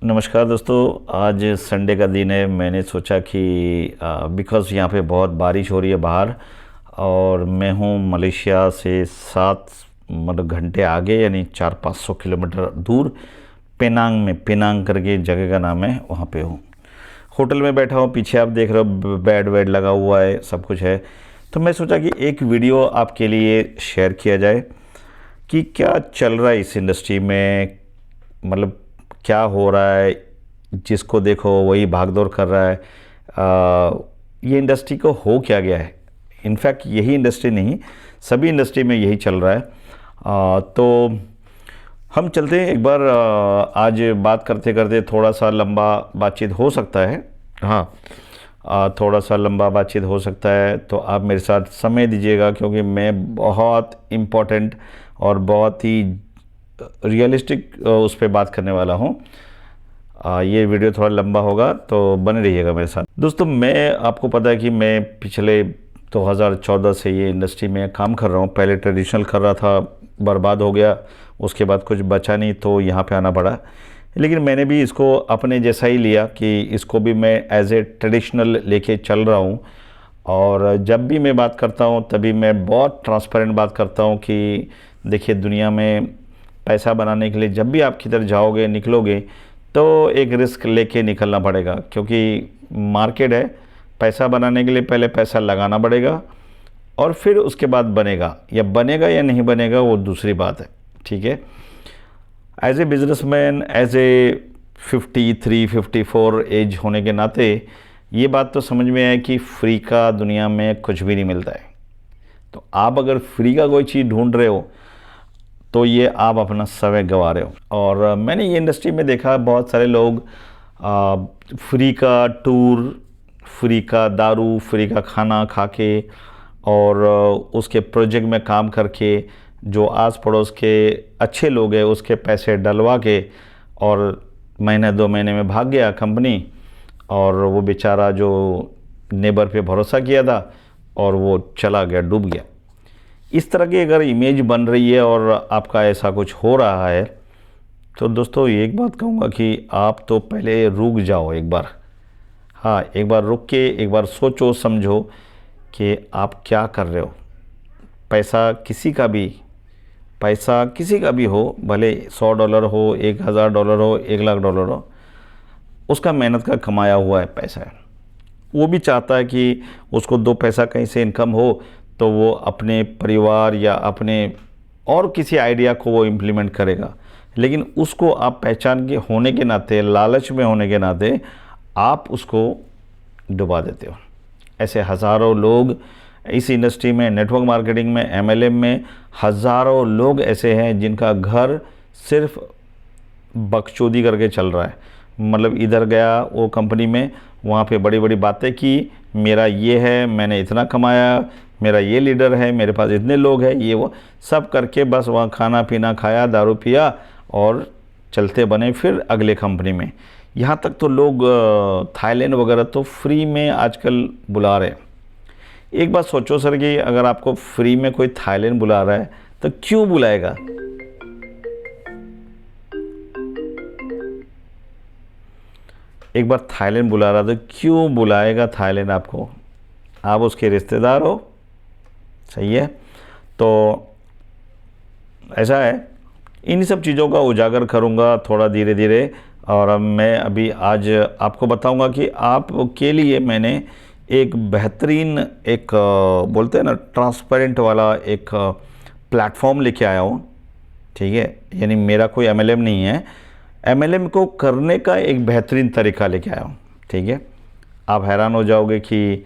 नमस्कार दोस्तों, आज संडे का दिन है। मैंने सोचा कि बिकॉज़ यहाँ पे बहुत बारिश हो रही है बाहर, और मैं हूँ मलेशिया से 7 मतलब घंटे आगे, यानी 400-500 किलोमीटर दूर पेनांग में। पेनांग करके जगह का नाम है, वहाँ पे हूँ। होटल में बैठा हूँ, पीछे आप देख रहे हो बेड वेड लगा हुआ है, सब कुछ है। तो मैं सोचा कि एक वीडियो आपके लिए शेयर किया जाए कि क्या चल रहा है इस इंडस्ट्री में, मतलब क्या हो रहा है। जिसको देखो वही भागदौड़ कर रहा है। ये इंडस्ट्री को हो क्या गया है। इनफैक्ट यही इंडस्ट्री नहीं, सभी इंडस्ट्री में यही चल रहा है। तो हम चलते हैं एक बार। आज बात करते करते थोड़ा सा लंबा बातचीत हो सकता है। हाँ, थोड़ा सा लंबा बातचीत हो सकता है, तो आप मेरे साथ समय दीजिएगा, क्योंकि मैं बहुत इम्पोर्टेंट और बहुत ही रियलिस्टिक उस पर बात करने वाला हूँ। ये वीडियो थोड़ा लंबा होगा, तो बने रहिएगा मेरे साथ। दोस्तों, मैं आपको पता है कि मैं पिछले 2014 से ये इंडस्ट्री में काम कर रहा हूँ। पहले ट्रेडिशनल कर रहा था, बर्बाद हो गया, उसके बाद कुछ बचा नहीं तो यहाँ पे आना पड़ा। लेकिन मैंने भी इसको अपने जैसा ही लिया कि इसको भी मैं एज ए ट्रेडिशनल लेके चल रहा हूँ। और जब भी मैं बात करता हूँ तभी मैं बहुत ट्रांसपेरेंट बात करता हूँ कि देखिए, दुनिया में पैसा बनाने के लिए जब भी आप किधर जाओगे, निकलोगे, तो एक रिस्क लेके निकलना पड़ेगा, क्योंकि मार्केट है। पैसा बनाने के लिए पहले पैसा लगाना पड़ेगा, और फिर उसके बाद बनेगा या नहीं बनेगा वो दूसरी बात है। ठीक है। As a businessman, as a 53-54 age होने के नाते ये बात तो समझ में आए कि फ्री का दुनिया में कुछ भी नहीं मिलता है। तो आप अगर फ्री का कोई चीज़ ढूंढ रहे हो तो ये आप अपना समय गंवा रहे हो। और मैंने ये इंडस्ट्री में देखा, बहुत सारे लोग फ्री का टूर, फ्री का दारू, फ्री का खाना खा के और उसके प्रोजेक्ट में काम करके, जो आस पड़ोस के अच्छे लोग हैं उसके पैसे डलवा के, और महीने 2 महीने में भाग गया कंपनी, और वो बेचारा जो नेबर पे भरोसा किया था और वो चला गया, डूब गया। इस तरह की अगर इमेज बन रही है और आपका ऐसा कुछ हो रहा है, तो दोस्तों एक बात कहूँगा कि आप तो पहले रुक जाओ एक बार। हाँ, एक बार रुक के एक बार सोचो समझो कि आप क्या कर रहे हो। पैसा किसी का भी हो, भले $100 हो, $1000 हो, $1,00,000 हो, उसका मेहनत का कमाया हुआ है पैसा है। वो भी चाहता है कि उसको 2 पैसा कहीं से इनकम हो, तो वो अपने परिवार या अपने और किसी आइडिया को वो इम्प्लीमेंट करेगा। लेकिन उसको आप पहचान के होने के नाते, लालच में होने के नाते, आप उसको डुबा देते हो। ऐसे हज़ारों लोग इस इंडस्ट्री में, नेटवर्क मार्केटिंग में, MLM में हज़ारों लोग ऐसे हैं जिनका घर सिर्फ बकचोदी करके चल रहा है। मतलब इधर गया वो कंपनी में, वहाँ पे बड़ी बड़ी बातें की, मेरा ये है, मैंने इतना कमाया, मेरा ये लीडर है, मेरे पास इतने लोग हैं, ये वो सब करके बस वहाँ खाना पीना खाया, दारू पिया और चलते बने फिर अगले कंपनी में। यहाँ तक तो लोग थाईलैंड वगैरह तो फ्री में आजकल बुला रहे हैं। एक बात सोचो सर कि अगर आपको फ्री में कोई थाईलैंड बुला रहा है तो क्यों बुलाएगा। एक बार थाईलैंड बुला रहा तो क्यों बुलाएगा थाईलैंड आपको। आप उसके रिश्तेदार हो, सही है। तो ऐसा है, इन सब चीज़ों का उजागर करूँगा थोड़ा धीरे धीरे। और अब मैं अभी आज आपको बताऊँगा कि आपके लिए मैंने एक बेहतरीन, एक बोलते हैं ना ट्रांसपेरेंट वाला एक प्लेटफॉर्म लेके आया हूँ। ठीक है, यानी मेरा कोई MLM नहीं है, MLM को करने का एक बेहतरीन तरीका लेके आया हूँ। ठीक है, आप हैरान हो जाओगे कि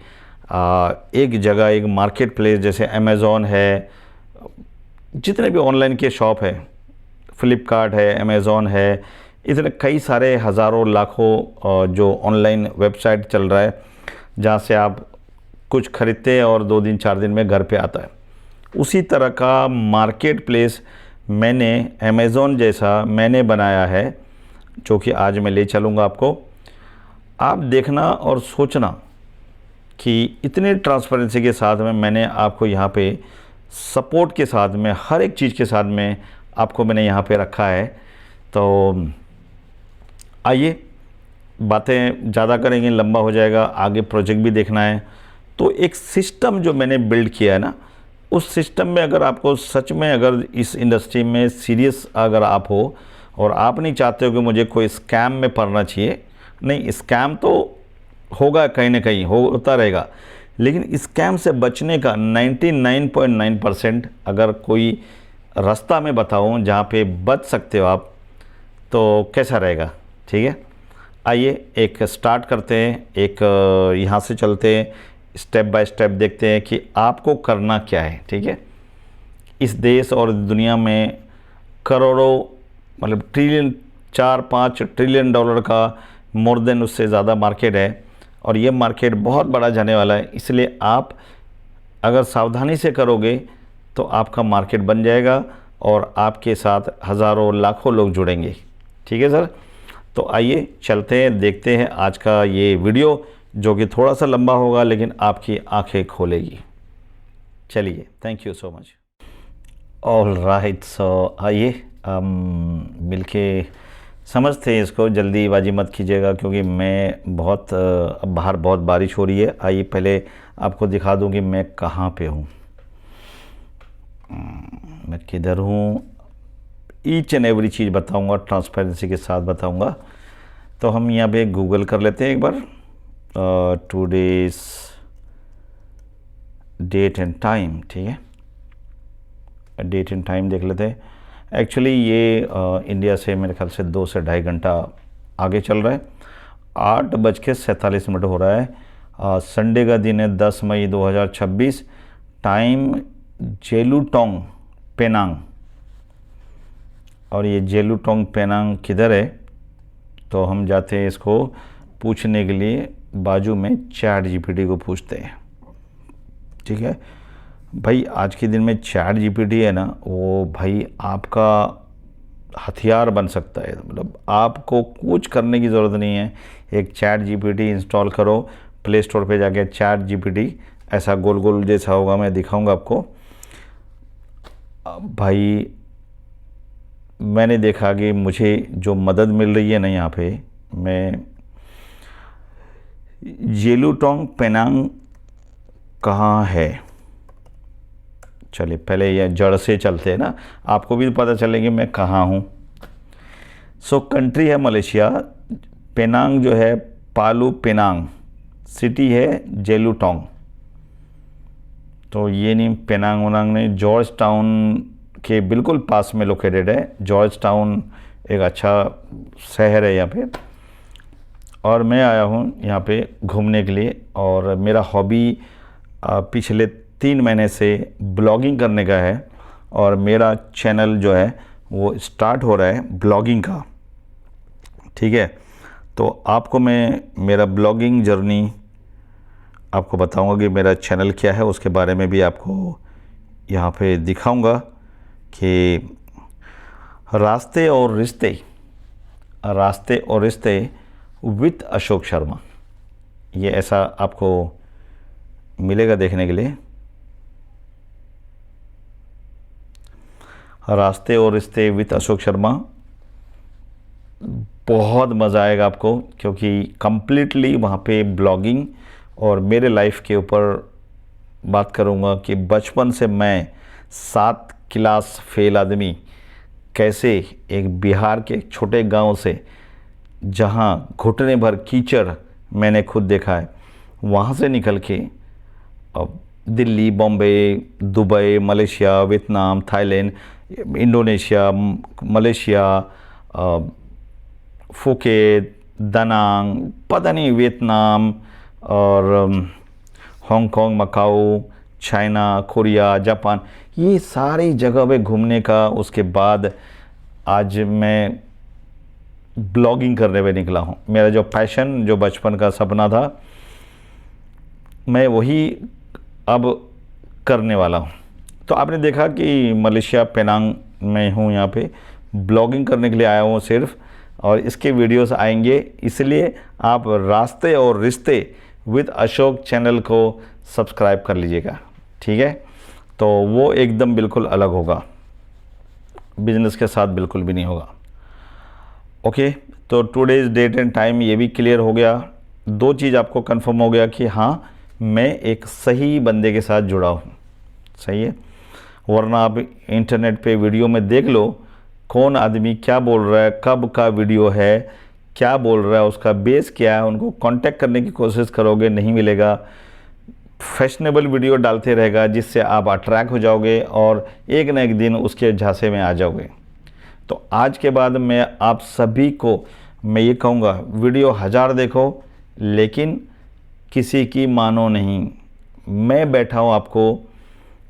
एक जगह, एक मार्केट प्लेस जैसे अमेज़ॉन है, जितने भी ऑनलाइन के शॉप है, फ्लिपकार्ट है, अमेज़ॉन है, इतने कई सारे हज़ारों लाखों जो ऑनलाइन वेबसाइट चल रहा है, जहाँ से आप कुछ खरीदते हैं और 2 दिन 4 दिन में घर पे आता है। उसी तरह का मार्केट प्लेस मैंने अमेज़ॉन जैसा मैंने बनाया है, जो कि आज मैं ले चलूँगा आपको। आप देखना और सोचना कि इतने ट्रांसपेरेंसी के साथ में मैंने आपको यहाँ पे सपोर्ट के साथ में, हर एक चीज़ के साथ में आपको मैंने यहाँ पे रखा है। तो आइए, बातें ज़्यादा करेंगे, लंबा हो जाएगा, आगे प्रोजेक्ट भी देखना है। तो एक सिस्टम जो मैंने बिल्ड किया है ना, उस सिस्टम में अगर आपको सच में अगर इस इंडस्ट्री में सीरियस अगर आप हो और आप नहीं चाहते हो कि मुझे कोई स्कैम में पड़ना चाहिए, नहीं, स्कैम तो होगा कहीं ना कहीं, होता रहेगा, लेकिन स्कैम से बचने का 99.9% अगर कोई रास्ता मैं बताऊं जहां पे बच सकते हो आप, तो कैसा रहेगा? ठीक है, आइए एक स्टार्ट करते हैं, एक यहाँ से चलते हैं, स्टेप बाय स्टेप देखते हैं कि आपको करना क्या है। ठीक है, इस देश और दुनिया में करोड़ों, मतलब ट्रिलियन, 4-5 ट्रिलियन डॉलर का मोर देन उससे ज़्यादा मार्केट है, और ये मार्केट बहुत बड़ा जाने वाला है। इसलिए आप अगर सावधानी से करोगे तो आपका मार्केट बन जाएगा और आपके साथ हज़ारों लाखों लोग जुड़ेंगे। ठीक है सर, तो आइए चलते हैं, देखते हैं आज का ये वीडियो, जो कि थोड़ा सा लंबा होगा लेकिन आपकी आंखें खोलेगी। चलिए, thank you so much. All right, so आइए मिलके समझते हैं इसको। जल्दीबाजी मत कीजिएगा क्योंकि मैं बहुत अब बाहर बहुत बारिश हो रही है। आइए पहले आपको दिखा दूं कि मैं कहाँ पे हूँ, मैं किधर हूँ, ईच एंड एवरी चीज़ बताऊंगा, ट्रांसपेरेंसी के साथ बताऊंगा। तो हम यहाँ पे गूगल कर लेते हैं एक बार, टुडेज डेट एंड टाइम। ठीक है, डेट एंड टाइम देख लेते हैं। एक्चुअली ये इंडिया से मेरे ख्याल से 2 से ढाई घंटा आगे चल रहा है। 8:47 हो रहा है। संडे का दिन है, 10 मई 2026। टाइम जेलुटोंग पेनांग, और ये जेलुटोंग पेनांग किधर है, तो हम जाते हैं इसको पूछने के लिए, बाजू में चैट जीपीटी को पूछते हैं। ठीक है भाई, आज के दिन में चैट जीपीटी है ना, वो भाई आपका हथियार बन सकता है। मतलब आपको कुछ करने की ज़रूरत नहीं है, एक चैट जीपीटी इंस्टॉल करो, प्ले स्टोर पे जाके चैट जीपीटी, ऐसा गोल गोल जैसा होगा, मैं दिखाऊंगा आपको। भाई मैंने देखा कि मुझे जो मदद मिल रही है ना यहाँ पे, मैं जेलुटोंग पेनांग कहाँ है, चलिए पहले ये जड़ से चलते हैं ना, आपको भी पता चलेगी मैं कहाँ हूँ। सो कंट्री है मलेशिया, पेनांग जो है पालू पेनांग, सिटी है जेलुटोंग। तो ये नहीं पेनांग वनांग नहीं, जॉर्ज टाउन के बिल्कुल पास में लोकेटेड है। जॉर्ज टाउन एक अच्छा शहर है यहाँ पे, और मैं आया हूँ यहाँ पे घूमने के लिए। और मेरा हॉबी पिछले 3 महीने से ब्लॉगिंग करने का है, और मेरा चैनल जो है वो स्टार्ट हो रहा है ब्लॉगिंग का। ठीक है, तो आपको मैं मेरा ब्लॉगिंग जर्नी आपको बताऊंगा कि मेरा चैनल क्या है, उसके बारे में भी आपको यहाँ पे दिखाऊंगा कि रास्ते और रिश्ते विद अशोक शर्मा, ये ऐसा आपको मिलेगा देखने के लिए। रास्ते और रिश्ते विद अशोक शर्मा, बहुत मज़ा आएगा आपको, क्योंकि कम्प्लीटली वहाँ पे ब्लॉगिंग और मेरे लाइफ के ऊपर बात करूँगा कि बचपन से मैं 7 क्लास फेल आदमी कैसे एक बिहार के छोटे गांव से, जहां घुटने भर कीचड़ मैंने खुद देखा है, वहां से निकल के अब Delhi, Bombay, Dubai, Malaysia, Vietnam, Thailand, Indonesia, Malaysia, Phuket, दानांग, पता नहीं वियतनाम, और Hong Kong, Macau, China, Korea, Japan, ये सारी जगह पे घूमने का, उसके बाद आज मैं ब्लॉगिंग करने पे निकला हूँ। मेरा जो पैशन, जो बचपन का सपना था, मैं वही अब करने वाला हूँ। तो आपने देखा कि मलेशिया पेनांग में हूँ, यहाँ पे ब्लॉगिंग करने के लिए आया हूँ सिर्फ, और इसके वीडियोस आएंगे। इसलिए आप रास्ते और रिश्ते विद अशोक चैनल को सब्सक्राइब कर लीजिएगा। ठीक है, तो वो एकदम बिल्कुल अलग होगा, बिजनेस के साथ बिल्कुल भी नहीं होगा। ओके, तो टुडेज़ डेट एंड टाइम ये भी क्लियर हो गया। 2 चीज़ आपको कंफर्म हो गया कि हाँ, मैं एक सही बंदे के साथ जुड़ा हूँ। सही है, वरना आप इंटरनेट पे वीडियो में देख लो कौन आदमी क्या बोल रहा है, कब का वीडियो है, क्या बोल रहा है, उसका बेस क्या है, उनको कांटेक्ट करने की कोशिश करोगे, नहीं मिलेगा। फैशनेबल वीडियो डालते रहेगा जिससे आप अट्रैक्ट हो जाओगे और एक ना एक दिन उसके झांसे में आ जाओगे। तो आज के बाद मैं आप सभी को मैं ये कहूँगा, वीडियो 1000 देखो लेकिन किसी की मानो नहीं। मैं बैठा हूँ आपको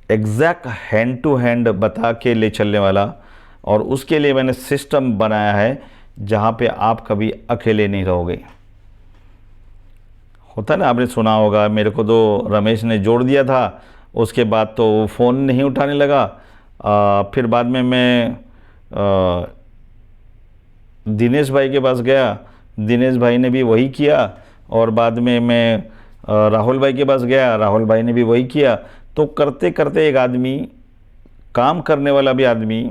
एग्जैक्ट हैंड टू हैंड बता के ले चलने वाला, और उसके लिए मैंने सिस्टम बनाया है जहाँ पे आप कभी अकेले नहीं रहोगे। होता ना, आपने सुना होगा, मेरे को तो रमेश ने जोड़ दिया था, उसके बाद तो वो फ़ोन नहीं उठाने लगा। फिर बाद में मैं दिनेश भाई के पास गया, दिनेश भाई ने भी वही किया, और बाद में मैं राहुल भाई के पास गया, राहुल भाई ने भी वही किया। तो करते करते एक आदमी, काम करने वाला भी आदमी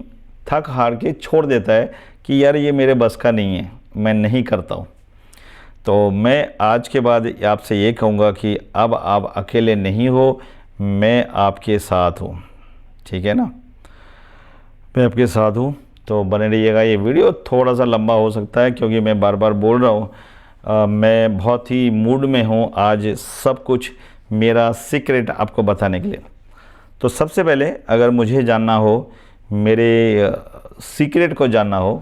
थक हार के छोड़ देता है कि यार ये मेरे बस का नहीं है, मैं नहीं करता हूँ। तो मैं आज के बाद आपसे ये कहूँगा कि अब आप अकेले नहीं हो, मैं आपके साथ हूँ। ठीक है ना, मैं आपके साथ हूँ। तो बने रहिएगा। ये वीडियो थोड़ा सा लंबा हो सकता है क्योंकि मैं बार बार बोल रहा हूँ, मैं बहुत ही मूड में हूँ आज सब कुछ मेरा सीक्रेट आपको बताने के लिए। तो सबसे पहले अगर मुझे जानना हो, मेरे सीक्रेट को जानना हो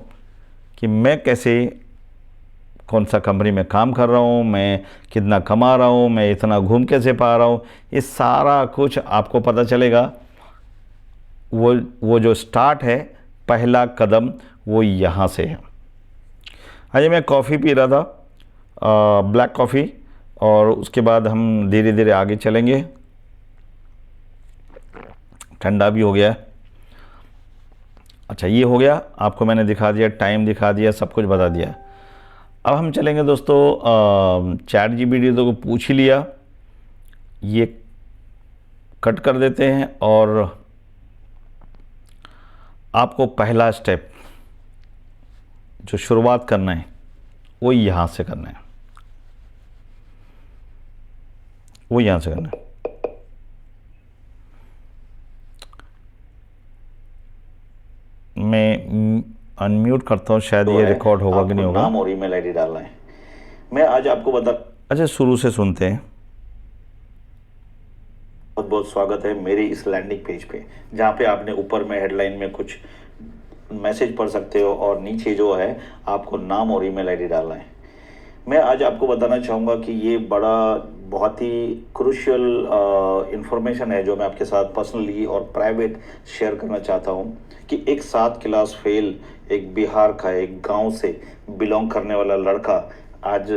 कि मैं कैसे, कौन सा कंपनी में काम कर रहा हूँ, मैं कितना कमा रहा हूँ, मैं इतना घूम कैसे पा रहा हूँ, ये सारा कुछ आपको पता चलेगा। वो जो स्टार्ट है, पहला कदम वो यहाँ से है। आज मैं कॉफ़ी पी रहा था, ब्लैक कॉफ़ी, और उसके बाद हम धीरे धीरे आगे चलेंगे। ठंडा भी हो गया है। अच्छा, ये हो गया, आपको मैंने दिखा दिया, टाइम दिखा दिया, सब कुछ बता दिया। अब हम चलेंगे दोस्तों, चैट जीपीटी तो को पूछ ही लिया, ये कट कर देते हैं, और आपको पहला स्टेप जो शुरुआत करना है वो यहाँ से करना है, वो यहाँ से करना है। मैं अनम्यूट करता हूँ, शायद ये रिकॉर्ड होगा कि नहीं होगा। नाम और ईमेल आईडी डालना है। मैं आज आपको बता, अच्छा शुरू से सुनते हैं। बहुत बहुत स्वागत है मेरे इस लैंडिंग पेज पे, जहाँ पे आपने ऊपर में हेडलाइन में कुछ मैसेज पढ़ सकते हो और नीचे जो है आपको नाम और ईमेल आईडी डालना है। मैं आज आपको बताना चाहूँगा कि ये बड़ा बहुत ही क्रूशियल इंफॉर्मेशन है जो मैं आपके साथ पर्सनली और प्राइवेट शेयर करना चाहता हूँ कि एक 7 क्लास फेल, एक बिहार का एक गांव से बिलोंग करने वाला लड़का आज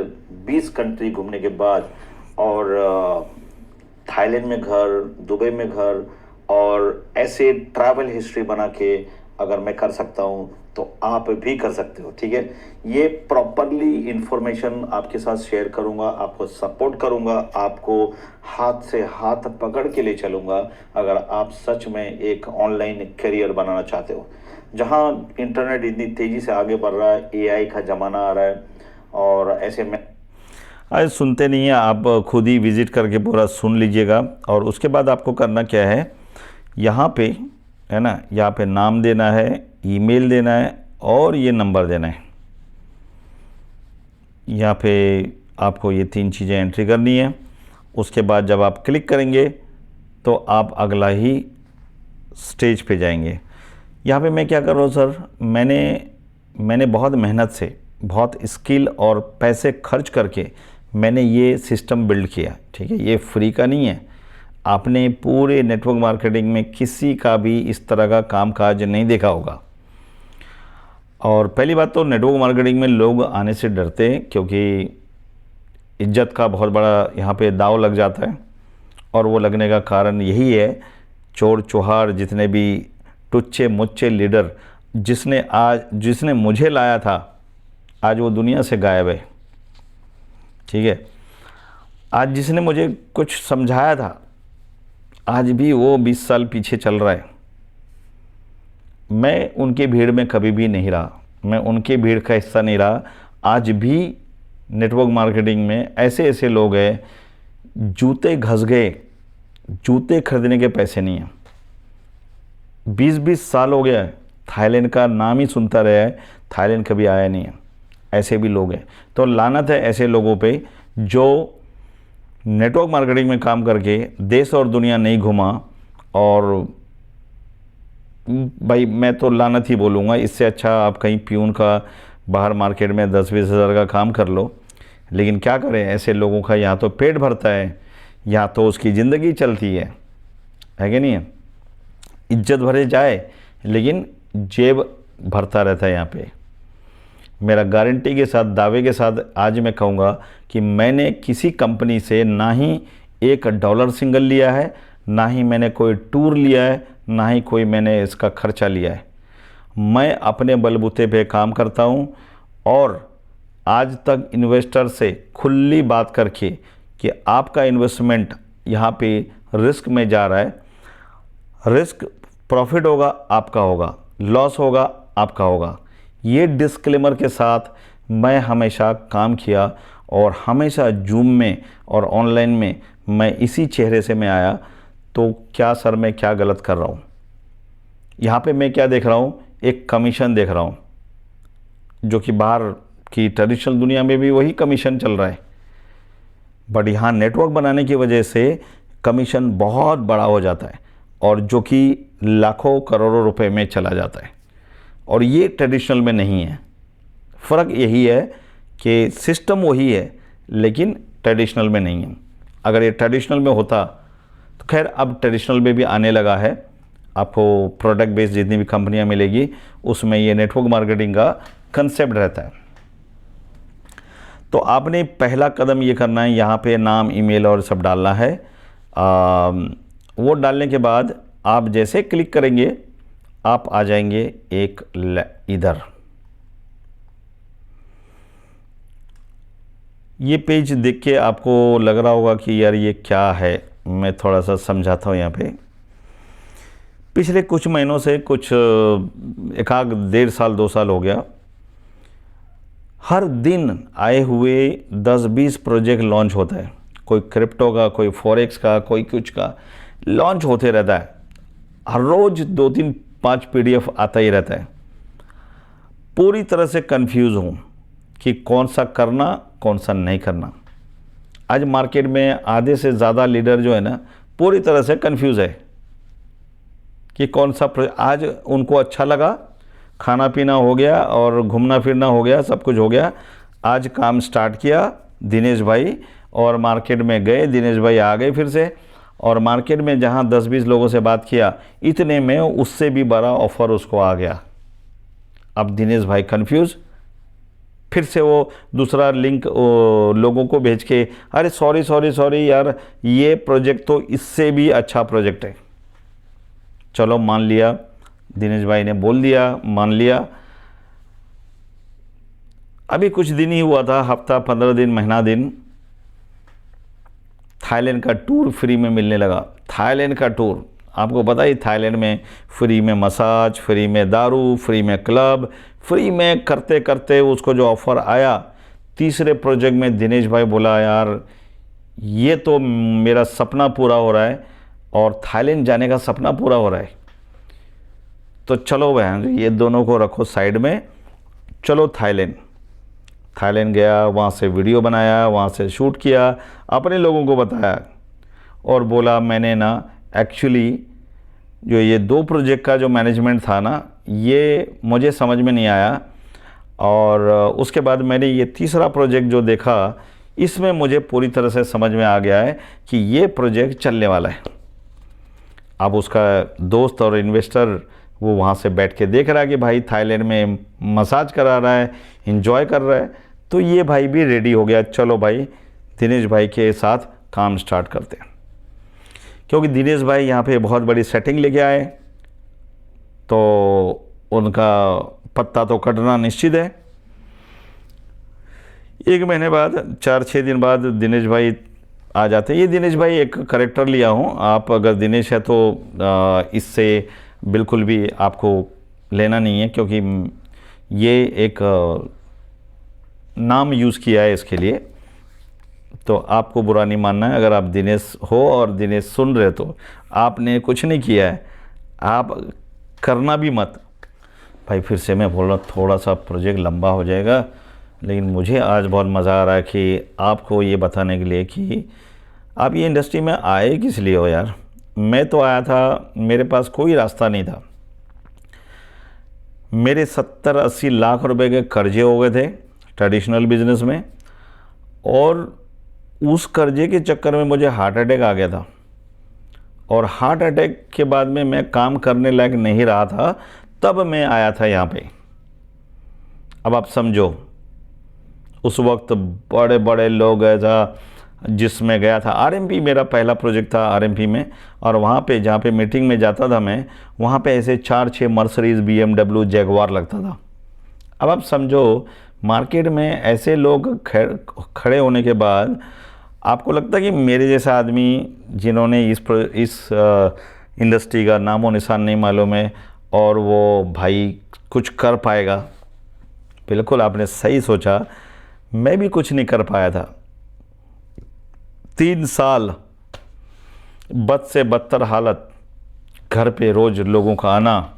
20 कंट्री घूमने के बाद, और थाईलैंड में घर, दुबई में घर, और ऐसे ट्रैवल हिस्ट्री बना के अगर मैं कर सकता हूँ तो आप भी कर सकते हो। ठीक है, ये प्रॉपरली इंफॉर्मेशन आपके साथ शेयर करूंगा, आपको सपोर्ट करूंगा, आपको हाथ से हाथ पकड़ के ले चलूंगा अगर आप सच में एक ऑनलाइन करियर बनाना चाहते हो। जहां इंटरनेट इतनी तेजी से आगे बढ़ रहा है, एआई का जमाना आ रहा है, और ऐसे में आज सुनते नहीं हैं आप, खुद ही विज़िट करके पूरा सुन लीजिएगा। और उसके बाद आपको करना क्या है, यहाँ पे है ना, यहाँ पे नाम देना है, ईमेल देना है, और ये नंबर देना है। यहाँ पे आपको ये 3 चीज़ें एंट्री करनी है। उसके बाद जब आप क्लिक करेंगे तो आप अगला ही स्टेज पे जाएंगे। यहाँ पे मैं क्या कर रहा हूँ सर, मैंने बहुत मेहनत से, बहुत स्किल और पैसे खर्च करके मैंने ये सिस्टम बिल्ड किया। ठीक है, ये फ्री का नहीं है। आपने पूरे नेटवर्क मार्केटिंग में किसी का भी इस तरह का कामकाज नहीं देखा होगा। और पहली बात तो नेटवर्क मार्केटिंग में लोग आने से डरते हैं क्योंकि इज्जत का बहुत बड़ा यहाँ पे दाव लग जाता है, और वो लगने का कारण यही है, चोर चौहार जितने भी टुच्चे मुच्चे लीडर जिसने मुझे लाया था, आज वो दुनिया से गायब है। ठीक है, आज जिसने मुझे कुछ समझाया था, आज भी वो 20 साल पीछे चल रहा है। मैं उनकी भीड़ में कभी भी नहीं रहा, मैं उनकी भीड़ का हिस्सा नहीं रहा। आज भी नेटवर्क मार्केटिंग में ऐसे ऐसे लोग हैं, जूते घस गए, जूते खरीदने के पैसे नहीं हैं। 20-20 साल हो गया है, थाईलैंड का नाम ही सुनता रहा है, थाईलैंड कभी आया नहीं है। ऐसे भी लोग हैं। तो लानत है ऐसे लोगों पे जो नेटवर्क मार्केटिंग में काम करके देश और दुनिया नहीं घुमा। और भाई मैं तो लानत ही बोलूँगा, इससे अच्छा आप कहीं प्यून का बाहर मार्केट में 10-20 हज़ार का काम कर लो। लेकिन क्या करें, ऐसे लोगों का या तो पेट भरता है या तो उसकी ज़िंदगी चलती है कि नहीं है। इज्जत भरे जाए लेकिन जेब भरता रहता है यहाँ पे। मेरा गारंटी के साथ, दावे के साथ आज मैं कहूँगा कि मैंने किसी कंपनी से ना ही $1 सिंगल लिया है, ना ही मैंने कोई टूर लिया है, ना ही कोई मैंने इसका खर्चा लिया है। मैं अपने बलबूते पे काम करता हूँ और आज तक इन्वेस्टर से खुली बात करके कि आपका इन्वेस्टमेंट यहाँ पे रिस्क में जा रहा है, रिस्क प्रॉफिट होगा आपका होगा, लॉस होगा आपका होगा, ये डिस्क्लेमर के साथ मैं हमेशा काम किया। और हमेशा जूम में और ऑनलाइन में मैं इसी चेहरे से मैं आया। तो क्या सर मैं क्या गलत कर रहा हूँ? यहाँ पे मैं क्या देख रहा हूँ, एक कमीशन देख रहा हूँ, जो कि बाहर की ट्रेडिशनल दुनिया में भी वही कमीशन चल रहा है। बट यहाँ नेटवर्क बनाने की वजह से कमीशन बहुत बड़ा हो जाता है और जो कि लाखों करोड़ों रुपए में चला जाता है। और ये ट्रेडिशनल में नहीं है। फ़र्क यही है कि सिस्टम वही है लेकिन ट्रेडिशनल में नहीं है। अगर ये ट्रेडिशनल में होता तो खैर, अब ट्रेडिशनल में भी आने लगा है। आपको प्रोडक्ट बेस्ड जितनी भी कंपनियां मिलेगी उसमें ये नेटवर्क मार्केटिंग का कंसेप्ट रहता है। तो आपने पहला कदम ये करना है, यहाँ पे नाम, ईमेल और सब डालना है। वो डालने के बाद आप जैसे क्लिक करेंगे आप आ जाएंगे एक इधर। ये पेज देख के आपको लग रहा होगा कि यार ये क्या है। मैं थोड़ा सा समझाता हूँ। यहाँ पे पिछले कुछ महीनों से कुछ 1.5 साल 2 साल हो गया, हर दिन आए हुए 10-20 प्रोजेक्ट लॉन्च होता है। कोई क्रिप्टो का, कोई फॉरेक्स का, कोई कुछ का लॉन्च होते रहता है। हर रोज़ 2-3-5 PDF आता ही रहता है। पूरी तरह से कंफ्यूज हूँ कि कौन सा करना कौन सा नहीं करना। आज मार्केट में आधे से ज़्यादा लीडर जो है ना, पूरी तरह से कंफ्यूज है कि कौन सा आज उनको अच्छा लगा, खाना पीना हो गया और घूमना फिरना हो गया, सब कुछ हो गया। आज काम स्टार्ट किया दिनेश भाई और मार्केट में गए, दिनेश भाई आ गए फिर से। और मार्केट में जहां 10-20 लोगों से बात किया, इतने में उससे भी बड़ा ऑफ़र उसको आ गया। अब दिनेश भाई कंफ्यूज, फिर से वो दूसरा लिंक लोगों को भेज के, अरे सॉरी यार, ये प्रोजेक्ट तो इससे भी अच्छा प्रोजेक्ट है। चलो मान लिया, दिनेश भाई ने बोल दिया, मान लिया। अभी कुछ दिन ही हुआ था, हफ्ता 15 दिन, महीना दिन, थाईलैंड का टूर फ्री में मिलने लगा। थाईलैंड का टूर, आपको पता ही थाईलैंड में फ्री में मसाज, फ्री में दारू, फ्री में क्लब, फ्री में करते करते उसको जो ऑफ़र आया, तीसरे प्रोजेक्ट में दिनेश भाई बोला यार ये तो मेरा सपना पूरा हो रहा है और थाईलैंड जाने का सपना पूरा हो रहा है। तो चलो बहन, ये दोनों को रखो साइड में, चलो थाईलैंड गया, वहाँ से वीडियो बनाया, वहाँ से शूट किया, अपने लोगों को बताया और बोला मैंने ना एक्चुअली जो ये 2 प्रोजेक्ट का जो मैनेजमेंट था ना, ये मुझे समझ में नहीं आया। और उसके बाद मैंने ये तीसरा प्रोजेक्ट जो देखा, इसमें मुझे पूरी तरह से समझ में आ गया है कि ये प्रोजेक्ट चलने वाला है। अब उसका दोस्त और इन्वेस्टर वो वहाँ से बैठ के देख रहा है कि भाई थाईलैंड में मसाज करा रहा है, एंजॉय कर रहा है। तो ये भाई भी रेडी हो गया, चलो भाई दिनेश भाई के साथ काम स्टार्ट करते हैं। क्योंकि दिनेश भाई यहाँ पे बहुत बड़ी सेटिंग लेके आए, तो उनका पत्ता तो कटना निश्चित है। 1 महीने बाद, 4-6 दिन बाद दिनेश भाई आ जाते हैं। ये दिनेश भाई एक करेक्टर लिया हूँ, आप अगर दिनेश है तो इससे बिल्कुल भी आपको लेना नहीं है, क्योंकि ये एक नाम यूज़ किया है इसके लिए, तो आपको बुरा नहीं मानना है। अगर आप दिनेश हो और दिनेश सुन रहे तो आपने कुछ नहीं किया है, आप करना भी मत। भाई फिर से मैं बोल रहा हूँ, थोड़ा सा प्रोजेक्ट लंबा हो जाएगा, लेकिन मुझे आज बहुत मज़ा आ रहा है कि आपको ये बताने के लिए कि आप ये इंडस्ट्री में आए किस लिए हो यार। मैं तो आया था, मेरे पास कोई रास्ता नहीं था, मेरे 70-80 लाख रुपए के कर्जे हो गए थे ट्रेडिशनल बिजनेस में, और उस कर्जे के चक्कर में मुझे हार्ट अटैक आ गया था, और हार्ट अटैक के बाद में मैं काम करने लायक नहीं रहा था, तब मैं आया था यहाँ पे। अब आप समझो, उस वक्त बड़े बड़े लोग गए था, जिसमें गया था आरएमपी, मेरा पहला प्रोजेक्ट था आरएमपी में, और वहाँ पे जहाँ पे मीटिंग में जाता था मैं, वहाँ पे ऐसे 4-6 मर्सिडीज़, BMW, जैगवार लगता था। अब आप समझो, मार्केट में ऐसे लोग खड़े होने के बाद आपको लगता है कि मेरे जैसा आदमी जिन्होंने इस इंडस्ट्री का नामो निशान नहीं मालूम है, और वो भाई कुछ कर पाएगा। बिल्कुल आपने सही सोचा, मैं भी कुछ नहीं कर पाया था। 3 साल बद से बदतर हालत, घर पे रोज़ लोगों का आना,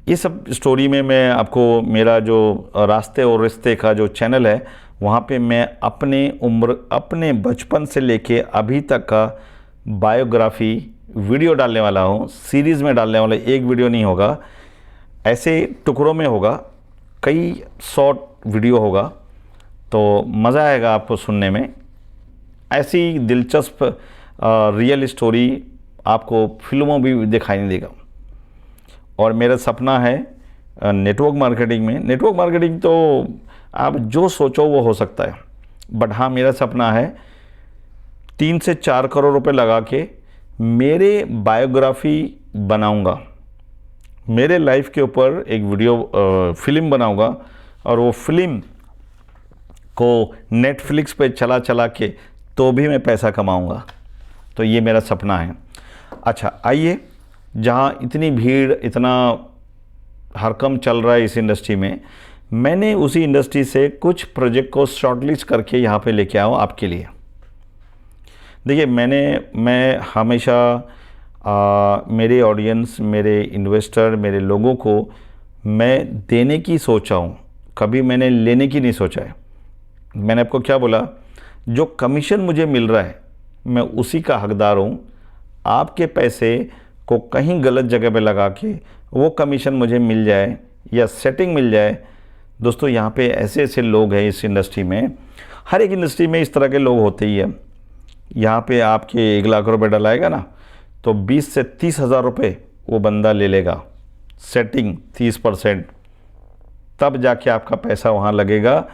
ये सब स्टोरी में मैं आपको, मेरा जो रास्ते और रिश्ते का जो चैनल है, वहाँ पे मैं अपने बचपन से लेके अभी तक का बायोग्राफी वीडियो डालने वाला हूँ। सीरीज़ में डालने वाला, एक वीडियो नहीं होगा, ऐसे टुकड़ों में होगा, कई शॉर्ट वीडियो होगा, तो मज़ा आएगा आपको सुनने में। ऐसी दिलचस्प रियल स्टोरी आपको फिल्मों भी दिखाई नहीं देगा। और मेरा सपना है नेटवर्क मार्केटिंग में। नेटवर्क मार्केटिंग तो आप जो सोचो वो हो सकता है, बट हाँ, मेरा सपना है 3 से 4 करोड़ रुपए लगा के मेरे बायोग्राफी बनाऊंगा, मेरे लाइफ के ऊपर एक वीडियो फिल्म बनाऊंगा, और वो फिल्म को नेटफ्लिक्स पे चला के तो भी मैं पैसा कमाऊंगा। तो ये मेरा सपना है। अच्छा, आइए, जहाँ इतनी भीड़, इतना हरकम चल रहा है इस इंडस्ट्री में, मैंने उसी इंडस्ट्री से कुछ प्रोजेक्ट को शॉर्टलिस्ट करके यहाँ पे लेके आया हूँ आपके लिए। देखिए, मैं हमेशा मेरे ऑडियंस, मेरे इन्वेस्टर, मेरे लोगों को मैं देने की सोचा हूँ, कभी मैंने लेने की नहीं सोचा है। मैंने आपको क्या बोला, जो कमीशन मुझे मिल रहा है मैं उसी का हकदार हूँ। आपके पैसे को कहीं गलत जगह पे लगा के वो कमीशन मुझे मिल जाए या सेटिंग मिल जाए, दोस्तों यहाँ पे ऐसे ऐसे लोग हैं इस इंडस्ट्री में। हर एक इंडस्ट्री में इस तरह के लोग होते ही हैं। यहाँ पे आपके 1 लाख रुपए डलाएगा ना, तो 20 से 30 हज़ार रुपये वो बंदा ले लेगा, सेटिंग 30%, तब जाके आपका पैसा वहाँ लगेगा।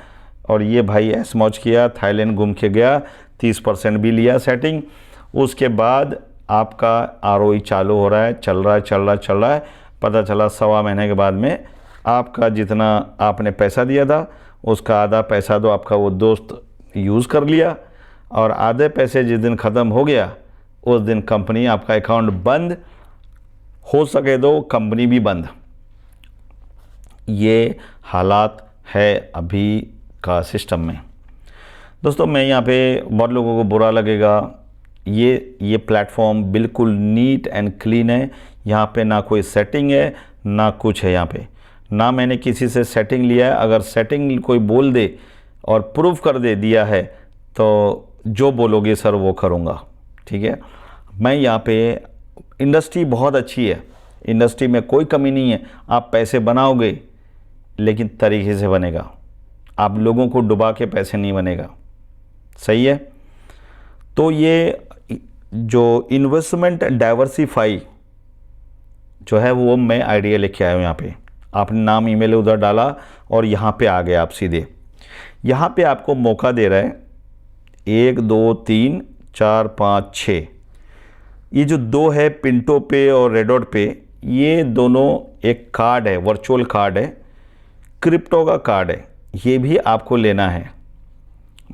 और ये भाई ऐश मौज किया, थाईलैंड घूम के गया, 30% भी लिया सेटिंग, उसके बाद आपका ROI चालू हो रहा है, चल रहा है, पता चला 1.25 महीने के बाद में आपका जितना आपने पैसा दिया था उसका आधा पैसा तो आपका वो दोस्त यूज़ कर लिया, और आधे पैसे जिस दिन ख़त्म हो गया उस दिन कंपनी, आपका अकाउंट बंद, हो सके तो कंपनी भी बंद। ये हालात है अभी का सिस्टम में। दोस्तों, मैं यहाँ पे, बहुत लोगों को बुरा लगेगा, ये प्लेटफॉर्म बिल्कुल नीट एंड क्लीन है। यहाँ पे ना कोई सेटिंग है ना कुछ है, यहाँ पे ना मैंने किसी से सेटिंग लिया है। अगर सेटिंग कोई बोल दे और प्रूफ कर दे दिया है तो जो बोलोगे सर वो करूँगा, ठीक है। मैं यहाँ पे, इंडस्ट्री बहुत अच्छी है, इंडस्ट्री में कोई कमी नहीं है। आप पैसे बनाओगे लेकिन तरीके से बनेगा, आप लोगों को डुबा के पैसे नहीं बनेगा, सही है। तो ये जो इन्वेस्टमेंट डाइवर्सिफाई जो है वो मैं आइडिया लेके आया हूँ। यहाँ पे आपने नाम, ईमेल उधर डाला और यहाँ पे आ गए आप सीधे। यहाँ पे आपको मौका दे रहा है 1 2 3 4 5 6, ये जो 2 है पिंटो पे और रेडॉट पे, ये दोनों एक कार्ड है, वर्चुअल कार्ड है, क्रिप्टो का कार्ड है, ये भी आपको लेना है।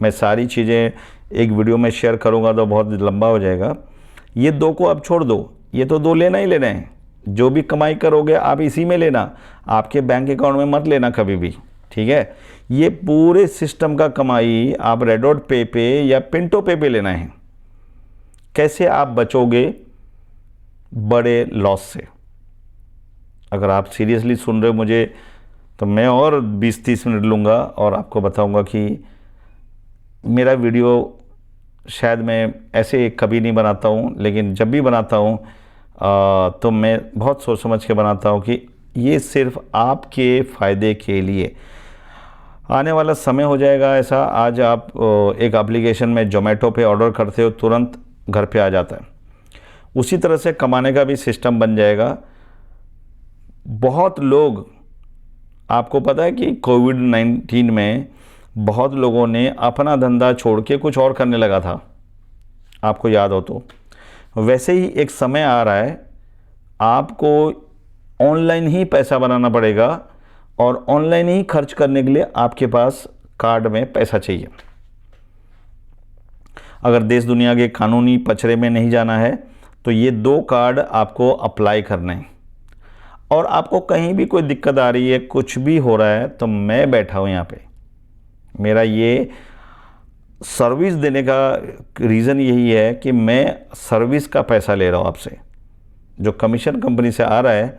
मैं सारी चीज़ें एक वीडियो में शेयर करूंगा तो बहुत लंबा हो जाएगा। ये 2 को अब छोड़ दो, ये तो 2 लेना ही लेना है। जो भी कमाई करोगे आप इसी में लेना, आपके बैंक अकाउंट में मत लेना कभी भी, ठीक है। ये पूरे सिस्टम का कमाई आप रेडॉट पे या पिंटो पे लेना है। कैसे आप बचोगे बड़े लॉस से? अगर आप सीरियसली सुन रहे हो मुझे, तो मैं और 20-30 मिनट लूँगा और आपको बताऊँगा कि मेरा वीडियो शायद मैं ऐसे कभी नहीं बनाता हूँ, लेकिन जब भी बनाता हूँ तो मैं बहुत सोच समझ के बनाता हूँ कि ये सिर्फ आपके फ़ायदे के लिए। आने वाला समय हो जाएगा ऐसा, आज आप एक एप्लीकेशन में ज़ोमैटो पे ऑर्डर करते हो, तुरंत घर पे आ जाता है। उसी तरह से कमाने का भी सिस्टम बन जाएगा। बहुत लोग, आपको पता है कि कोविड-19 में बहुत लोगों ने अपना धंधा छोड़ के कुछ और करने लगा था, आपको याद हो तो। वैसे ही एक समय आ रहा है, आपको ऑनलाइन ही पैसा बनाना पड़ेगा और ऑनलाइन ही खर्च करने के लिए आपके पास कार्ड में पैसा चाहिए। अगर देश दुनिया के कानूनी पचड़े में नहीं जाना है तो ये 2 कार्ड आपको अप्लाई करने हैं। और आपको कहीं भी कोई दिक्कत आ रही है, कुछ भी हो रहा है, तो मैं बैठा हूँ यहाँ पे। मेरा ये सर्विस देने का रीज़न यही है कि मैं सर्विस का पैसा ले रहा हूँ आपसे। जो कमीशन कंपनी से आ रहा है,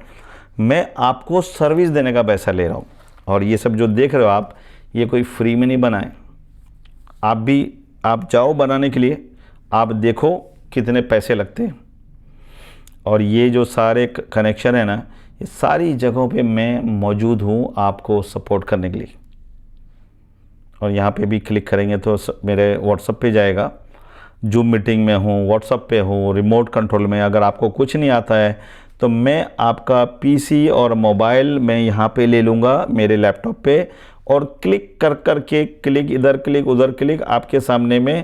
मैं आपको सर्विस देने का पैसा ले रहा हूँ। और ये सब जो देख रहे हो आप, ये कोई फ्री में नहीं बनाए। आप जाओ बनाने के लिए, आप देखो कितने पैसे लगते हैं। और ये जो सारे कनेक्शन है ना, ये सारी जगहों पे मैं मौजूद हूँ आपको सपोर्ट करने के लिए। और यहाँ पे भी क्लिक करेंगे तो मेरे व्हाट्सएप पे जाएगा। जूम मीटिंग में हूँ, व्हाट्सएप पे हूँ, रिमोट कंट्रोल में। अगर आपको कुछ नहीं आता है तो मैं आपका पीसी और मोबाइल में यहाँ पे ले लूँगा मेरे लैपटॉप पे, और क्लिक कर के, क्लिक इधर क्लिक उधर क्लिक, आपके सामने में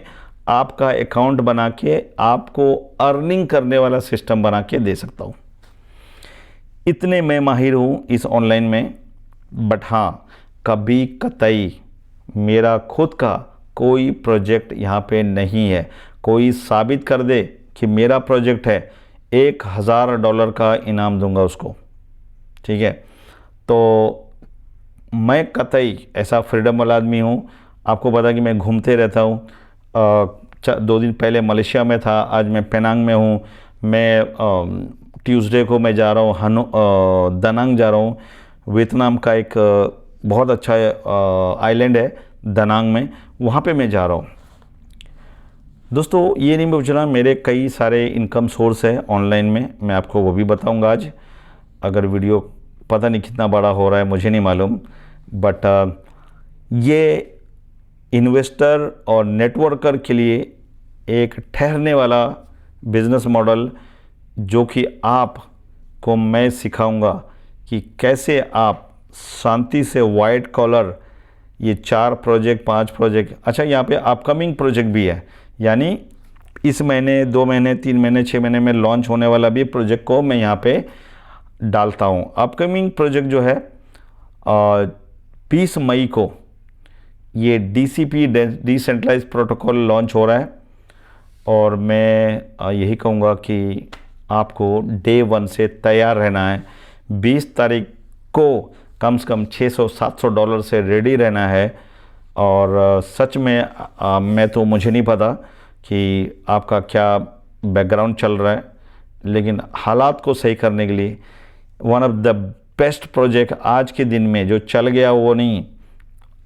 आपका अकाउंट बना के आपको अर्निंग करने वाला सिस्टम बना के दे सकता हूँ। इतने मैं माहिर हूँ इस ऑनलाइन में। बट हाँ, कभी कतई मेरा खुद का कोई प्रोजेक्ट यहाँ पे नहीं है। कोई साबित कर दे कि मेरा प्रोजेक्ट है, $1000 का इनाम दूंगा उसको, ठीक है। तो मैं कतई ऐसा फ्रीडम वाला आदमी हूँ। आपको पता कि मैं घूमते रहता हूँ। 2 दिन पहले मलेशिया में था, आज मैं पेनांग में हूँ। मैं ट्यूसडे को मैं जा रहा हूँ दानांग जा रहा हूँ। वियतनाम का एक बहुत अच्छा आइलैंड है दानांग में, वहाँ पे मैं जा रहा हूँ। दोस्तों, ये नहीं पूछना, मेरे कई सारे इनकम सोर्स है ऑनलाइन में, मैं आपको वो भी बताऊँगा आज। अगर वीडियो पता नहीं कितना बड़ा हो रहा है, मुझे नहीं मालूम, बट ये इन्वेस्टर और नेटवर्कर के लिए एक ठहरने वाला बिजनेस मॉडल, जो कि आपको मैं सिखाऊंगा कि कैसे आप शांति से वाइट कॉलर ये 4 प्रोजेक्ट 5 प्रोजेक्ट, अच्छा यहाँ पे अपकमिंग प्रोजेक्ट भी है, यानी इस महीने 2 महीने 3 महीने 6 महीने में लॉन्च होने वाला भी प्रोजेक्ट को मैं यहाँ पे डालता हूँ। अपकमिंग प्रोजेक्ट जो है 20 मई को ये DCP डिसेंट्रलाइज्ड प्रोटोकॉल लॉन्च हो रहा है। और मैं यही कहूँगा कि आपको डे 1 से तैयार रहना है। 20 तारीख को कम से कम $600-700 से रेडी रहना है। और सच में मुझे नहीं पता कि आपका क्या बैकग्राउंड चल रहा है, लेकिन हालात को सही करने के लिए one of the best project आज के दिन में जो चल गया वो नहीं,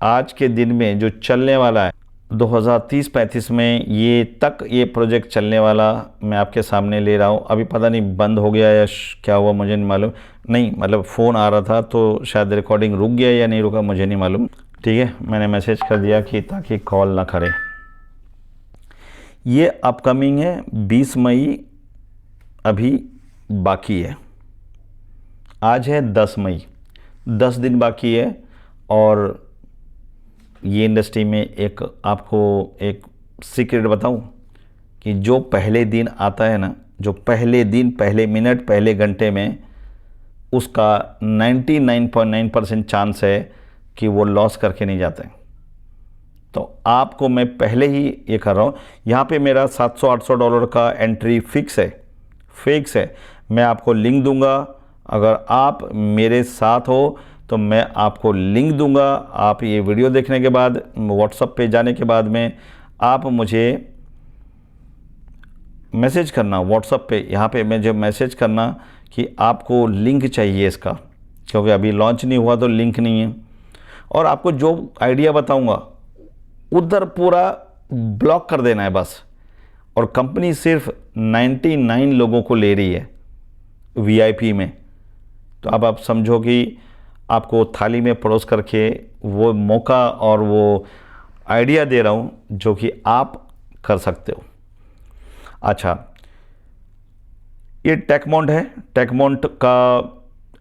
आज के दिन में जो चलने वाला है 2030-35 में ये प्रोजेक्ट चलने वाला मैं आपके सामने ले रहा हूँ। अभी पता नहीं बंद हो गया या क्या हुआ, मुझे नहीं मालूम। नहीं मतलब फ़ोन आ रहा था तो शायद रिकॉर्डिंग रुक गया या नहीं रुका, मुझे नहीं मालूम। ठीक है, मैंने मैसेज कर दिया कि ताकि कॉल ना करे। ये अपकमिंग है 20 मई, अभी बाकी है। आज है 10 मई, 10 दिन बाकी है। और ये इंडस्ट्री में एक आपको एक सीक्रेट बताऊं कि जो पहले दिन आता है ना, जो पहले दिन, पहले मिनट, पहले घंटे में, उसका 99.9% चांस है कि वो लॉस करके नहीं जाते। तो आपको मैं पहले ही ये कर रहा हूँ। यहाँ पे मेरा $700-800 का एंट्री फिक्स है। मैं आपको लिंक दूंगा। अगर आप मेरे साथ हो तो मैं आपको लिंक दूंगा। आप ये वीडियो देखने के बाद व्हाट्सएप पे जाने के बाद में आप मुझे मैसेज करना व्हाट्सएप पे, यहाँ पे मुझे मैसेज करना कि आपको लिंक चाहिए इसका, क्योंकि अभी लॉन्च नहीं हुआ तो लिंक नहीं है। और आपको जो आइडिया बताऊंगा उधर पूरा ब्लॉक कर देना है बस। और कंपनी सिर्फ 99 लोगों को ले रही है वीआईपी में। तो अब आप समझो कि आपको थाली में परोस करके वो मौका और वो आइडिया दे रहा हूँ जो कि आप कर सकते हो। अच्छा, ये टेकमोंट है। टेकमोंट का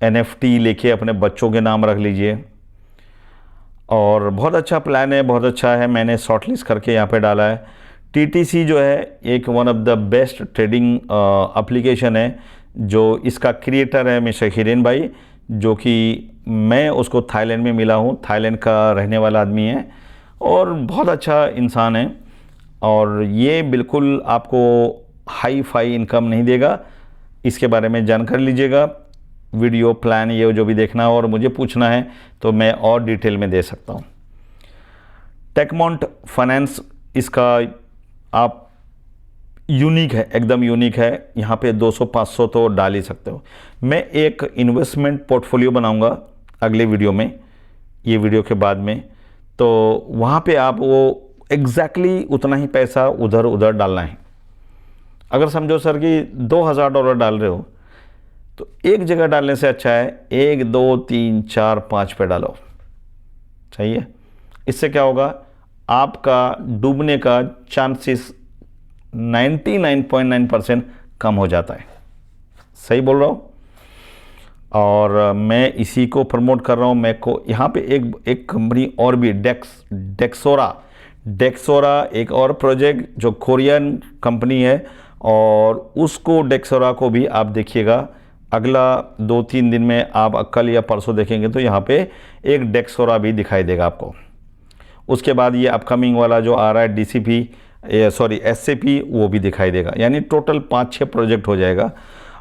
NFT लेके अपने बच्चों के नाम रख लीजिए। और बहुत अच्छा प्लान है, बहुत अच्छा है। मैंने शॉर्टलिस्ट करके यहाँ पे डाला है। TTC जो है एक one of the best trading application है। जो इसका क्रिएटर है मिस्टर हिरेन भाई, जो कि मैं उसको थाईलैंड में मिला हूँ। थाईलैंड का रहने वाला आदमी है और बहुत अच्छा इंसान है। और ये बिल्कुल आपको हाई फाई इनकम नहीं देगा। इसके बारे में जानकारी लीजिएगा। वीडियो प्लान ये जो भी देखना और मुझे पूछना है तो मैं और डिटेल में दे सकता हूँ। टेकमोंट फाइनेंस इसका आप यूनिक है, एकदम यूनिक है। यहाँ पे 200-500 तो डाल ही सकते हो। मैं एक इन्वेस्टमेंट पोर्टफोलियो बनाऊंगा अगले वीडियो में, ये वीडियो के बाद में। तो वहाँ पे आप वो एग्जैक्टली उतना ही पैसा उधर उधर डालना है। अगर समझो सर कि $2000 डाल रहे हो तो एक जगह डालने से अच्छा है 1, 2, 3, 4, 5 पे डालो। सही है। इससे क्या होगा, आपका डूबने का चांसेस 99.9% कम हो जाता है। सही बोल रहा हूँ। और मैं इसी को प्रमोट कर रहा हूँ। मैं को यहाँ पे एक कंपनी और भी डेक्सोरा एक और प्रोजेक्ट जो कोरियन कंपनी है, और उसको डेक्सोरा को भी आप देखिएगा। अगला 2-3 दिन में आप कल या परसों देखेंगे तो यहाँ पे एक डेक्सोरा भी दिखाई देगा आपको। उसके बाद ये अपकमिंग वाला जो आ रहा है SAP, वो भी दिखाई देगा। यानी टोटल 5-6 प्रोजेक्ट हो जाएगा।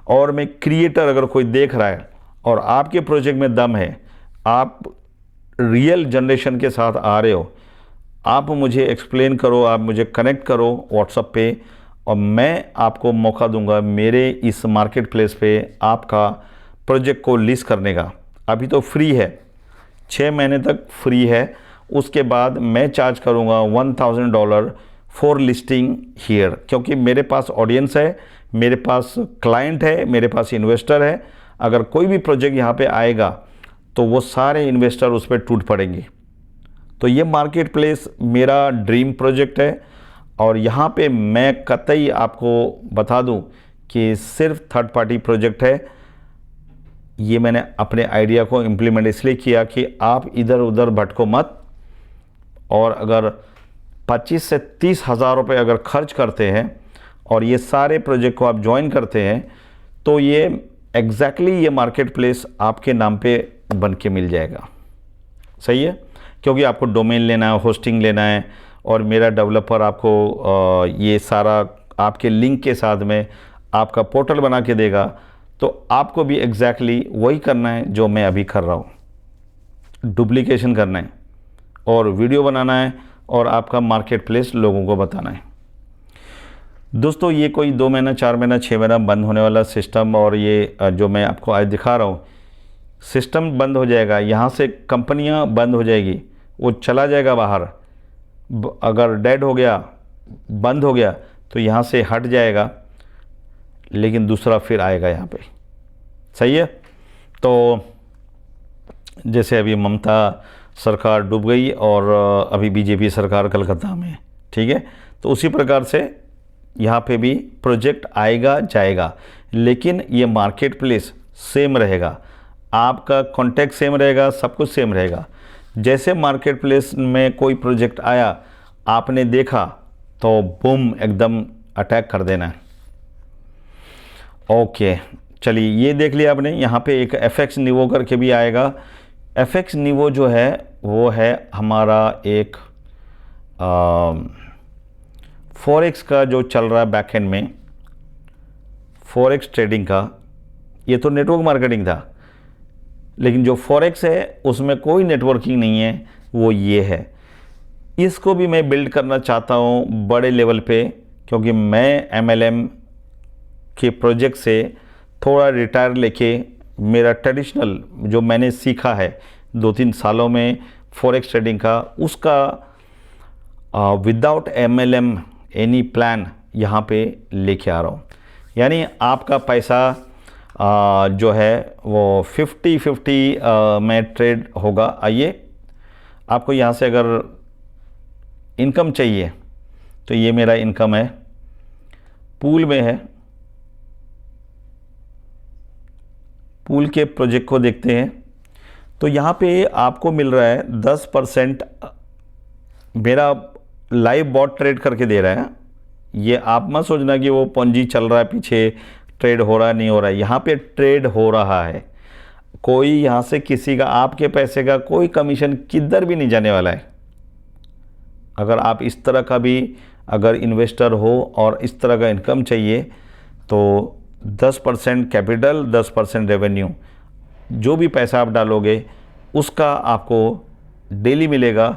और मैं क्रिएटर अगर कोई देख रहा है और आपके प्रोजेक्ट में दम है, आप रियल जनरेशन के साथ आ रहे हो, आप मुझे एक्सप्लेन करो, आप मुझे कनेक्ट करो व्हाट्सएप पे, और मैं आपको मौका दूंगा मेरे इस मार्केट प्लेस पे आपका प्रोजेक्ट को लिस्ट करने का। अभी तो फ्री है, 6 महीने तक फ्री है। उसके बाद मैं चार्ज करूंगा $1000 फॉर लिस्टिंग हियर, क्योंकि मेरे पास ऑडियंस है, मेरे पास क्लाइंट है, मेरे पास इन्वेस्टर है। अगर कोई भी प्रोजेक्ट यहाँ पे आएगा तो वो सारे इन्वेस्टर उस पर टूट पड़ेंगे। तो ये मार्केट प्लेस मेरा ड्रीम प्रोजेक्ट है। और यहाँ पे मैं कतई आपको बता दूँ कि सिर्फ थर्ड पार्टी प्रोजेक्ट है। ये मैंने अपने आइडिया को इम्प्लीमेंट इसलिए किया कि आप इधर उधर भटको मत। और अगर 25 से 30 हज़ार रुपये अगर खर्च करते हैं और ये सारे प्रोजेक्ट को आप ज्वाइन करते हैं तो ये एग्जैक्टली ये मार्केट प्लेस आपके नाम पे बन के मिल जाएगा। सही है। क्योंकि आपको डोमेन लेना है, होस्टिंग लेना है, और मेरा डेवलपर आपको ये सारा आपके लिंक के साथ में आपका पोर्टल बना के देगा। तो आपको भी एग्जैक्टली वही करना है जो मैं अभी कर रहा हूँ। डुप्लीकेशन करना है और वीडियो बनाना है और आपका मार्केट प्लेस लोगों को बताना है। दोस्तों, ये कोई 2 महीना, 4 महीना, 6 महीना बंद होने वाला सिस्टम, और ये जो मैं आपको आज दिखा रहा हूँ, सिस्टम बंद हो जाएगा। यहाँ से कंपनियाँ बंद हो जाएगी, वो चला जाएगा बाहर। अगर डेड हो गया, बंद हो गया, तो यहाँ से हट जाएगा, लेकिन दूसरा फिर आएगा यहाँ पे। सही है। तो जैसे अभी ममता सरकार डूब गई और अभी बीजेपी सरकार कलकत्ता में, ठीक है। तो उसी प्रकार से यहाँ पे भी प्रोजेक्ट आएगा जाएगा, लेकिन ये मार्केट प्लेस सेम रहेगा, आपका कॉन्टैक्ट सेम रहेगा, सब कुछ सेम रहेगा। जैसे मार्केट प्लेस में कोई प्रोजेक्ट आया, आपने देखा तो बूम एकदम अटैक कर देना है। ओके, चलिए ये देख लिया आपने। यहाँ पे एक FX निवो करके भी आएगा। FX निवो जो है वो है हमारा एक फॉरेक्स का जो चल रहा है बैकएंड में, फॉरेक्स ट्रेडिंग का। ये तो नेटवर्क मार्केटिंग था, लेकिन जो फॉरेक्स है उसमें कोई नेटवर्किंग नहीं है, वो ये है। इसको भी मैं बिल्ड करना चाहता हूँ बड़े लेवल पे, क्योंकि मैं MLM के प्रोजेक्ट से थोड़ा रिटायर लेके मेरा ट्रेडिशनल जो मैंने सीखा है 2-3 सालों में फॉरेक्स ट्रेडिंग का, उसका विदाउट MLM एनी प्लान यहाँ पे लेके आ रहा हूँ। यानी आपका पैसा जो है वो 50-50 में ट्रेड होगा। आइए, आपको यहाँ से अगर इनकम चाहिए तो ये मेरा इनकम है, पूल में है। पूल के प्रोजेक्ट को देखते हैं तो यहाँ पे आपको मिल रहा है 10%। मेरा लाइव बॉट ट्रेड करके दे रहा है। ये आप मत सोचना कि वो पंजी चल रहा है पीछे, ट्रेड हो रहा नहीं हो रहा है। यहाँ पे ट्रेड हो रहा है। कोई यहाँ से किसी का, आपके पैसे का कोई कमीशन किधर भी नहीं जाने वाला है। अगर आप इस तरह का भी अगर इन्वेस्टर हो और इस तरह का इनकम चाहिए तो 10% कैपिटल, 10% रेवेन्यू, जो भी पैसा आप डालोगे उसका आपको डेली मिलेगा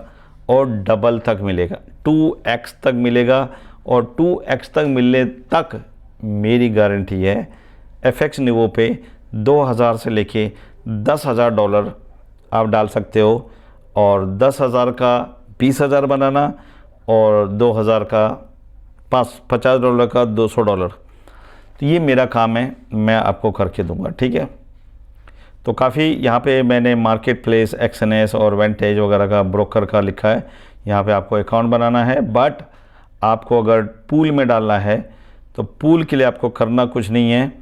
और डबल तक मिलेगा, 2x तक मिलेगा। और 2x तक मिलने तक मेरी गारंटी है FX निवो पे 2000 से लेके $10,000 आप डाल सकते हो, और 10,000 का 20,000 बनाना और 2,000 का $50 का $200। तो ये मेरा काम है, मैं आपको करके दूंगा, ठीक है। तो काफ़ी यहाँ पे मैंने मार्केट प्लेस, XNS और वेंटेज वगैरह का ब्रोकर का लिखा है। यहाँ पे आपको अकाउंट बनाना है, बट आपको अगर पूल में डालना है तो पूल के लिए आपको करना कुछ नहीं है।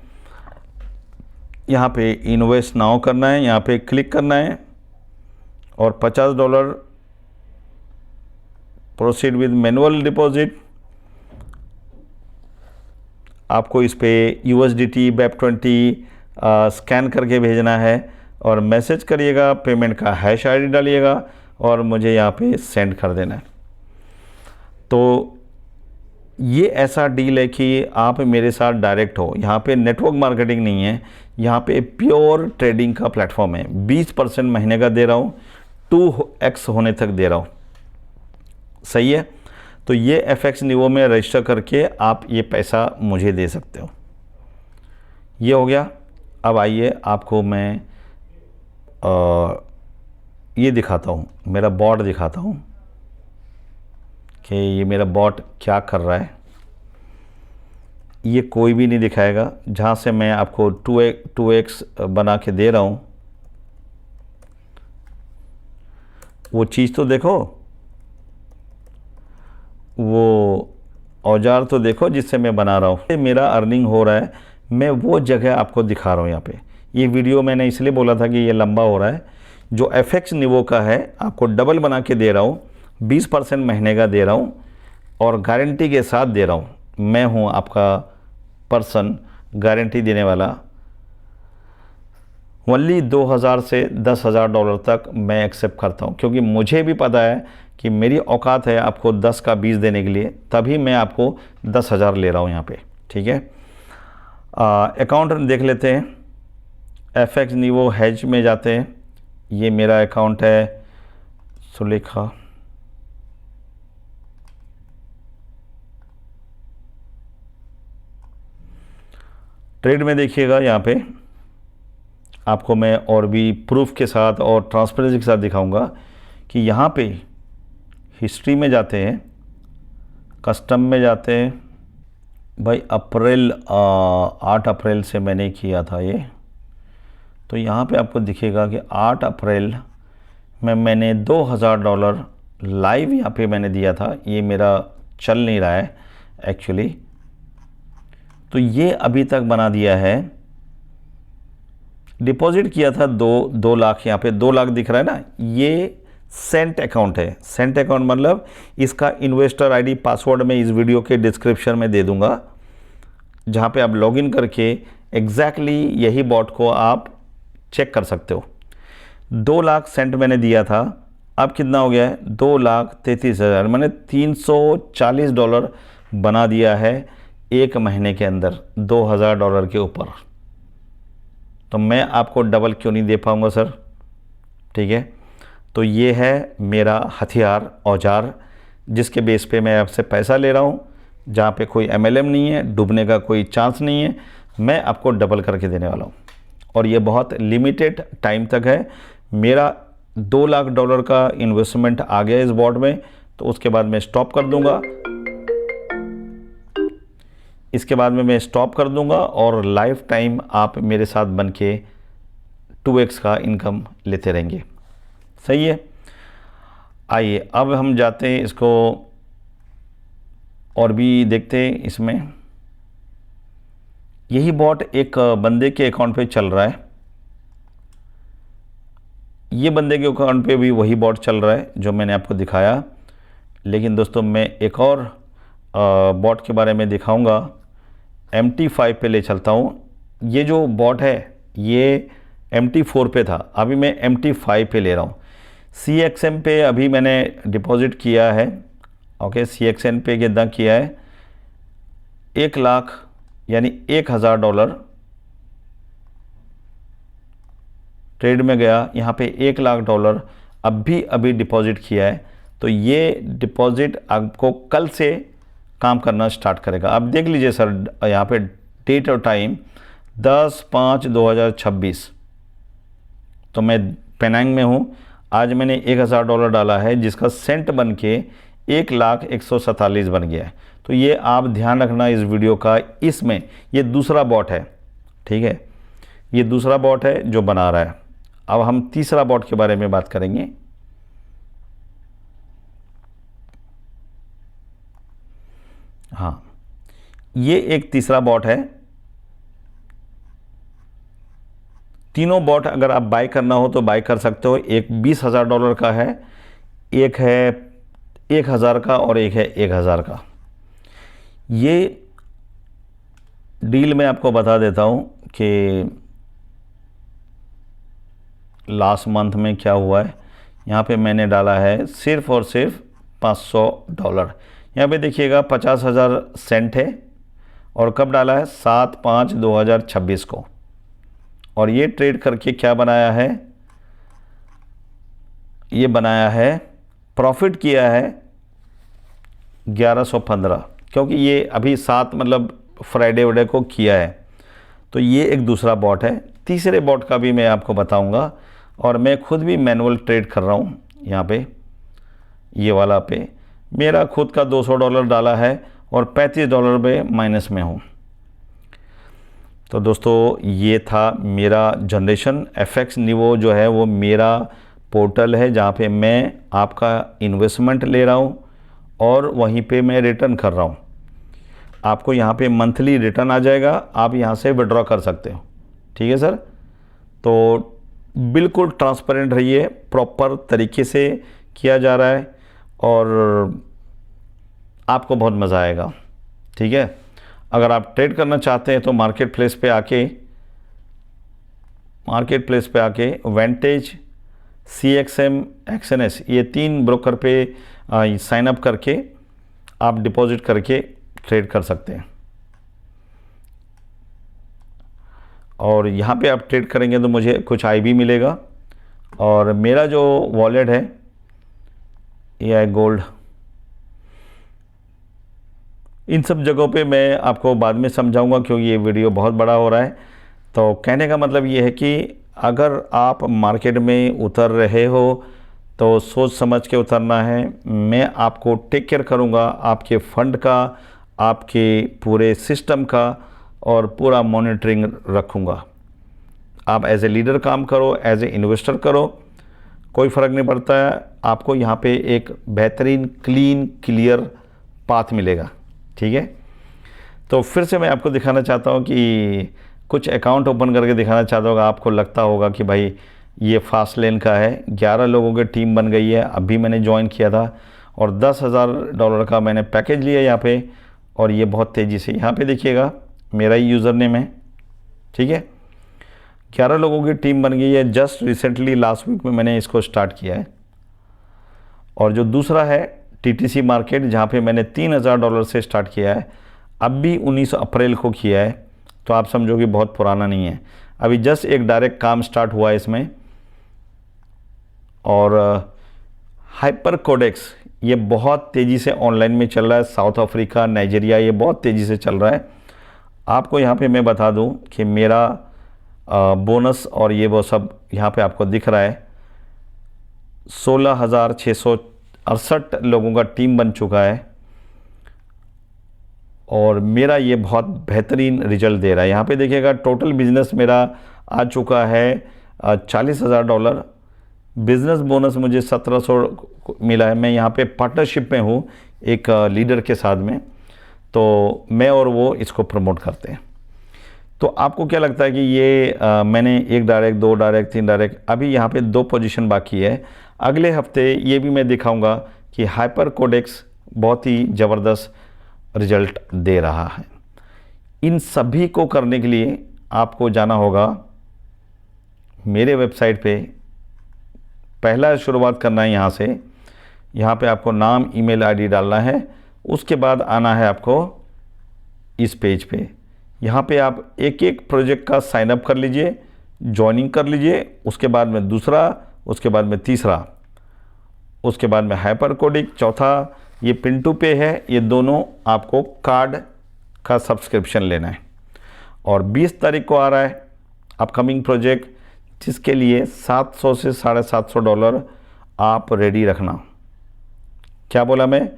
यहाँ पे इन्वेस्ट नाउ करना है, यहाँ पे क्लिक करना है और $50 प्रोसीड विद मैनुअल डिपॉजिट। आपको इस पे USDT BEP20 स्कैन करके भेजना है और मैसेज करिएगा, पेमेंट का हैश ID डालिएगा और मुझे यहाँ पे सेंड कर देना है। तो ये ऐसा डील है कि आप मेरे साथ डायरेक्ट हो। यहाँ पे नेटवर्क मार्केटिंग नहीं है, यहाँ पे प्योर ट्रेडिंग का प्लेटफॉर्म है। 20% महीने का दे रहा हूँ, 2x होने तक दे रहा हूँ, सही है। तो ये FX निवो में रजिस्टर करके आप ये पैसा मुझे दे सकते हो। ये हो गया। अब आइए आपको मैं ये दिखाता हूँ, मेरा बॉट दिखाता हूँ कि ये मेरा बॉट क्या कर रहा है। ये कोई भी नहीं दिखाएगा। जहाँ से मैं आपको 2x बना के दे रहा हूँ वो चीज़ तो देखो, वो औजार तो देखो जिससे मैं बना रहा हूँ। मेरा अर्निंग हो रहा है, मैं वो जगह आपको दिखा रहा हूँ यहाँ पे। ये वीडियो मैंने इसलिए बोला था कि ये लंबा हो रहा है। जो FX निवो का है आपको डबल बना के दे रहा हूँ, 20% महीने का दे रहा हूँ और गारंटी के साथ दे रहा हूँ। मैं हूँ आपका पर्सन गारंटी देने वाला। ओनली 2000 से $10,000 तक मैं एक्सेप्ट करता हूँ, क्योंकि मुझे भी पता है कि मेरी औकात है आपको 10 का 20 देने के लिए, तभी मैं आपको 10,000 ले रहा हूँ यहाँ पे, ठीक है। अकाउंट देख लेते हैं। FX निवो हेज में जाते हैं। ये मेरा अकाउंट है सुलेखा। ट्रेड में देखिएगा, यहाँ पे आपको मैं और भी प्रूफ के साथ और ट्रांसपेरेंसी के साथ दिखाऊंगा कि यहाँ पे हिस्ट्री में जाते हैं, कस्टम में जाते हैं। भाई 8 अप्रैल से मैंने किया था ये, तो यहाँ पे आपको दिखेगा कि 8 अप्रैल में मैंने $2,000 लाइव यहाँ पे मैंने दिया था। ये मेरा चल नहीं रहा है एक्चुअली, तो ये अभी तक बना दिया है। डिपॉजिट किया था 2 लाख, यहाँ पे 2 लाख दिख रहा है ना, ये सेंट अकाउंट है। सेंट अकाउंट मतलब इसका इन्वेस्टर आईडी पासवर्ड मैं इस वीडियो के डिस्क्रिप्शन में दे दूंगा, जहाँ पे आप लॉगिन करके एग्जैक्टली यही बॉट को आप चेक कर सकते हो। 2 लाख सेंट मैंने दिया था, अब कितना हो गया है? 2,33,000, मैंने $340 बना दिया है एक महीने के अंदर $2,000 के ऊपर। तो मैं आपको डबल क्यों नहीं दे पाऊँगा सर, ठीक है। तो ये है मेरा हथियार, औजार, जिसके बेस पे मैं आपसे पैसा ले रहा हूँ, जहाँ पे कोई MLM नहीं है, डूबने का कोई चांस नहीं है, मैं आपको डबल करके देने वाला हूँ। और ये बहुत लिमिटेड टाइम तक है। मेरा $2 लाख का इन्वेस्टमेंट आ गया इस बॉट में, तो उसके बाद मैं स्टॉप कर दूंगा। इसके बाद में मैं स्टॉप कर दूंगा और लाइफ टाइम आप मेरे साथ बन के 2x का इनकम लेते रहेंगे। सही है। आइए अब हम जाते हैं इसको और भी देखते हैं। इसमें यही बॉट एक बंदे के अकाउंट पे चल रहा है, ये बंदे के अकाउंट पे भी वही बॉट चल रहा है जो मैंने आपको दिखाया। लेकिन दोस्तों मैं एक और बॉट के बारे में दिखाऊंगा। MT5 पे ले चलता हूँ। ये जो बॉट है ये MT4 पे था, अभी मैं MT5 पे ले रहा हूँ। CXM पे अभी मैंने डिपॉजिट किया है। ओके, CXM पे कितना किया है, 1 लाख यानी $1000 ट्रेड में गया। यहाँ पे $1 लाख अभी डिपॉजिट किया है। तो ये डिपॉजिट आपको कल से काम करना स्टार्ट करेगा। आप देख लीजिए सर, यहाँ पे डेट और टाइम 10/5/2026। तो मैं पेनांग में हूँ। आज मैंने $1000 डाला है, जिसका सेंट बन के 1,147 बन गया है। तो ये आप ध्यान रखना इस वीडियो का। इसमें ये दूसरा बॉट है, ठीक है, ये दूसरा बॉट है जो बना रहा है। अब हम तीसरा बॉट के बारे में बात करेंगे। हाँ, ये एक तीसरा बॉट है। तीनों बॉट अगर आप बाय करना हो तो बाय कर सकते हो। एक $20,000 का है, एक है 1,000 का और एक है 1,000 का। ये डील मैं आपको बता देता हूँ कि लास्ट मंथ में क्या हुआ है। यहाँ पे मैंने डाला है सिर्फ और सिर्फ $500। यहाँ पे देखिएगा 50,000 सेंट है। और कब डाला है, 7/5/2026 को। और ये ट्रेड करके क्या बनाया है, ये बनाया है, प्रॉफिट किया है 1115, क्योंकि ये अभी 7 मतलब फ्राइडे को किया है। तो ये एक दूसरा बॉट है। तीसरे बॉट का भी मैं आपको बताऊंगा। और मैं खुद भी मैनुअल ट्रेड कर रहा हूँ। यहाँ पे ये वाला पे मेरा खुद का $200 डाला है और $35 पे माइनस में हूँ। तो दोस्तों ये था मेरा जनरेशन FX निवो जो है, वो मेरा पोर्टल है जहाँ पे मैं आपका इन्वेस्टमेंट ले रहा हूँ और वहीं पे मैं रिटर्न कर रहा हूँ। आपको यहाँ पे मंथली रिटर्न आ जाएगा, आप यहाँ से विड्रॉ कर सकते हो। ठीक है सर। तो बिल्कुल ट्रांसपेरेंट रहिए, प्रॉपर तरीके से किया जा रहा है और आपको बहुत मज़ा आएगा। ठीक है। अगर आप ट्रेड करना चाहते हैं तो मार्केट प्लेस पे आके वेंटेज, CXM, XNS ये 3 ब्रोकर पे साइन अप करके आप डिपॉजिट करके ट्रेड कर सकते हैं। और यहाँ पे आप ट्रेड करेंगे तो मुझे कुछ IB मिलेगा। और मेरा जो वॉलेट है AI गोल्ड, इन सब जगहों पे मैं आपको बाद में समझाऊंगा क्योंकि ये वीडियो बहुत बड़ा हो रहा है। तो कहने का मतलब ये है कि अगर आप मार्केट में उतर रहे हो तो सोच समझ के उतरना है। मैं आपको टेक केयर करूँगा, आपके फंड का, आपके पूरे सिस्टम का और पूरा मॉनिटरिंग रखूँगा। आप एज ए लीडर काम करो, एज ए इन्वेस्टर करो, कोई फ़र्क नहीं पड़ता है। आपको यहाँ पे एक बेहतरीन क्लीन क्लियर पाथ मिलेगा। ठीक है। तो फिर से मैं आपको दिखाना चाहता हूँ कि कुछ अकाउंट ओपन करके दिखाना चाहता हूँ। आपको लगता होगा कि भाई ये फास्ट लेन का है, 11 लोगों की टीम बन गई है। अभी मैंने ज्वाइन किया था और $10,000 का मैंने पैकेज लिया यहाँ पे। और ये बहुत तेज़ी से, यहाँ पे देखिएगा मेरा ही यूज़र नेम है। ठीक है। 11 लोगों की टीम बन गई है। जस्ट रिसेंटली लास्ट वीक में मैंने इसको स्टार्ट किया है। और जो दूसरा है TTC मार्केट, जहाँ पे मैंने $3,000 से स्टार्ट किया है, अब भी 19 अप्रैल को किया है। तो आप समझो कि बहुत पुराना नहीं है। अभी जस्ट एक डायरेक्ट काम स्टार्ट हुआ है इसमें। और हाइपर कोडेक्स ये बहुत तेज़ी से ऑनलाइन में चल रहा है। साउथ अफ्रीका, नाइजीरिया, ये बहुत तेज़ी से चल रहा है। आपको यहाँ पे मैं बता दूँ कि मेरा बोनस और ये वो सब यहाँ पे आपको दिख रहा है। 16,668 लोगों का टीम बन चुका है और मेरा ये बहुत बेहतरीन रिजल्ट दे रहा है। यहाँ पे देखिएगा टोटल बिजनेस मेरा आ चुका है $40,000। बिज़नेस बोनस मुझे 1700 मिला है। मैं यहाँ पे पार्टनरशिप में हूँ एक लीडर के साथ में, तो मैं और वो इसको प्रमोट करते हैं। तो आपको क्या लगता है कि ये मैंने 1 डायरेक्ट, 2 डायरेक्ट, 3 डायरेक्ट, अभी यहाँ पे 2 पोजीशन बाकी है। अगले हफ्ते ये भी मैं दिखाऊंगा कि हाइपर कोडेक्स बहुत ही ज़बरदस्त रिजल्ट दे रहा है। इन सभी को करने के लिए आपको जाना होगा मेरे वेबसाइट पे। पहला शुरुआत करना है यहाँ से। यहाँ पे आपको नाम, ईमेल आईडी डालना है। उसके बाद आना है आपको इस पेज पे। यहाँ पे आप एक एक प्रोजेक्ट का साइन अप कर लीजिए, ज्वाइनिंग कर लीजिए। उसके बाद में दूसरा, उसके बाद में तीसरा, उसके बाद में हाइपर कोडिक, चौथा ये पिन टू पे है। ये दोनों आपको कार्ड का सब्सक्रिप्शन लेना है। और 20 तारीख को आ रहा है अपकमिंग प्रोजेक्ट, जिसके लिए $700 से $750 आप रेडी रखना। क्या बोला मैं?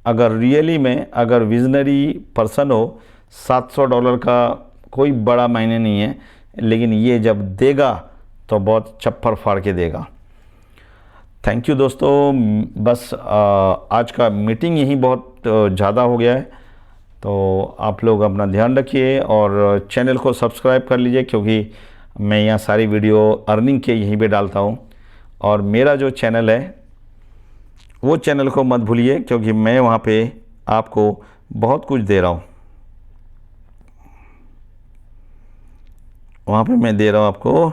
अगर रियली में अगर विजनरी पर्सन हो, $700 का कोई बड़ा मायने नहीं है, लेकिन ये जब देगा तो बहुत चप्पर फाड़ के देगा। थैंक यू दोस्तों। बस आज का मीटिंग यही बहुत ज़्यादा हो गया है, तो आप लोग अपना ध्यान रखिए और चैनल को सब्सक्राइब कर लीजिए, क्योंकि मैं यहाँ सारी वीडियो अर्निंग के यहीं पे डालता हूँ। और मेरा जो चैनल है वो चैनल को मत भूलिए, क्योंकि मैं वहाँ पे आपको बहुत कुछ दे रहा हूँ। वहाँ पे मैं दे रहा हूँ आपको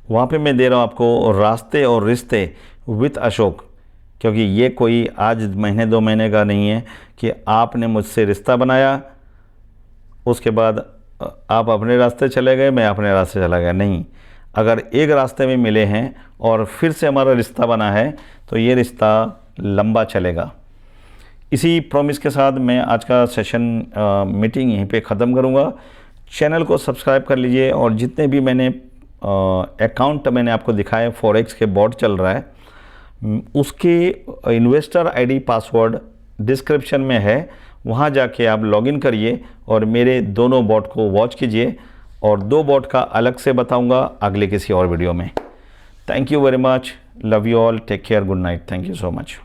वहाँ पे मैं दे रहा हूँ आपको रास्ते और रिश्ते विद अशोक। क्योंकि ये कोई आज महीने 2 महीने का नहीं है कि आपने मुझसे रिश्ता बनाया, उसके बाद आप अपने रास्ते चले गए, मैं अपने रास्ते चला गया। नहीं, अगर एक रास्ते में मिले हैं और फिर से हमारा रिश्ता बना है तो ये रिश्ता लंबा चलेगा। इसी प्रॉमिस के साथ मैं आज का सेशन मीटिंग यहीं पे ख़त्म करूँगा। चैनल को सब्सक्राइब कर लीजिए और जितने भी मैंने अकाउंट मैंने आपको दिखाए, फॉरेक्स के बॉट चल रहा है, उसके इन्वेस्टर आईडी पासवर्ड डिस्क्रिप्शन में है। वहाँ जाके आप लॉगिन करिए और मेरे दोनों बॉट को वॉच कीजिए। और 2 बॉट का अलग से बताऊँगा अगले किसी और वीडियो में। Thank you very much, love you all, take care, good night, thank you so much.